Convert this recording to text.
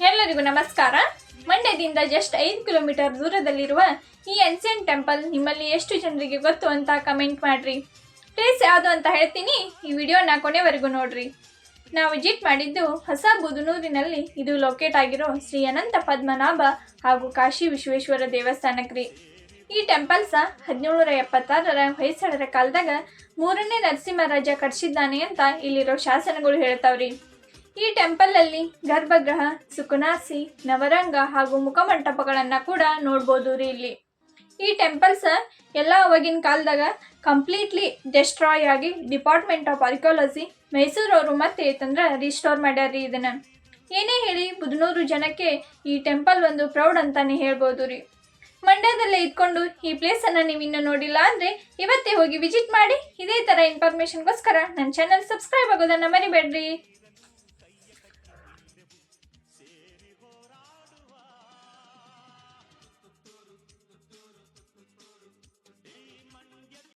ಎಲ್ಲರಿಗೂ ನಮಸ್ಕಾರ. ಮಂಡ್ಯದಿಂದ ಜಸ್ಟ್ 5 ಕಿಲೋಮೀಟರ್ ದೂರದಲ್ಲಿರುವ ಈ ಏನ್ಷಿಯಂಟ್ ಟೆಂಪಲ್ ನಿಮ್ಮಲ್ಲಿ ಎಷ್ಟು ಜನರಿಗೆ ಗೊತ್ತು ಅಂತ ಕಮೆಂಟ್ ಮಾಡ್ರಿ. ಪ್ಲೇಸ್ ಯಾವುದು ಅಂತ ಹೇಳ್ತೀನಿ, ಈ ವಿಡಿಯೋನ ಕೊನೆವರೆಗೂ ನೋಡ್ರಿ. ನಾವು ವಿಸಿಟ್ ಮಾಡಿದ್ದು ಹೊಸ ಬುದನೂರಿನಲ್ಲಿ. ಇದು ಲೊಕೇಟ್ ಆಗಿರೋ ಶ್ರೀ ಅನಂತ ಪದ್ಮನಾಭ ಹಾಗೂ ಕಾಶಿ ವಿಶ್ವೇಶ್ವರ ದೇವಸ್ಥಾನಕ್ರಿ. ಈ ಟೆಂಪಲ್ಸ 1776ರ ಹೊಯ್ಸಳರ ಕಾಲದಾಗ 3ನೇ ನರಸಿಂಹರಾಜ ಕಟ್ಸಿದ್ದಾನೆ ಅಂತ ಇಲ್ಲಿರೋ ಶಾಸನಗಳು ಹೇಳ್ತಾವ್ರಿ. ಈ ಟೆಂಪಲಲ್ಲಿ ಗರ್ಭಗೃಹ, ಸುಕನಾಸಿ, ನವರಂಗ ಹಾಗೂ ಮುಖಮಂಟಪಗಳನ್ನು ಕೂಡ ನೋಡ್ಬೋದು ರೀ. ಇಲ್ಲಿ ಈ ಟೆಂಪಲ್ಸ್ ಎಲ್ಲ ಅವಾಗಿನ ಕಾಲದಾಗ ಕಂಪ್ಲೀಟ್ಲಿ ಡೆಸ್ಟ್ರಾಯ್ ಆಗಿ ಡಿಪಾರ್ಟ್ಮೆಂಟ್ ಆಫ್ ಆರ್ಕಿಯಾಲಜಿ ಮೈಸೂರವರು ಮತ್ತೆ ರಿಸ್ಟೋರ್ ಮಾಡ್ಯಾರ್ರಿ. ಇದನ್ನು ಏನೇ ಹೇಳಿ ಬುದನೂರು ಜನಕ್ಕೆ ಈ ಟೆಂಪಲ್ ಒಂದು ಪ್ರೌಡ್ ಅಂತಾನೆ ಹೇಳ್ಬೋದು ರೀ. ಮಂಡ್ಯದಲ್ಲೇ ಇದ್ಕೊಂಡು ಈ ಪ್ಲೇಸನ್ನು ನೀವು ಇನ್ನೂ ನೋಡಿಲ್ಲ ಅಂದರೆ ಇವತ್ತೇ ಹೋಗಿ ವಿಸಿಟ್ ಮಾಡಿ. ಇದೇ ಥರ ಇನ್ಫಾರ್ಮೇಷನ್ಗೋಸ್ಕರ ನನ್ನ ಚಾನಲ್ ಸಬ್ಸ್ಕ್ರೈಬ್ ಆಗೋದನ್ನು ಮರಿಬೇಡ್ರಿ.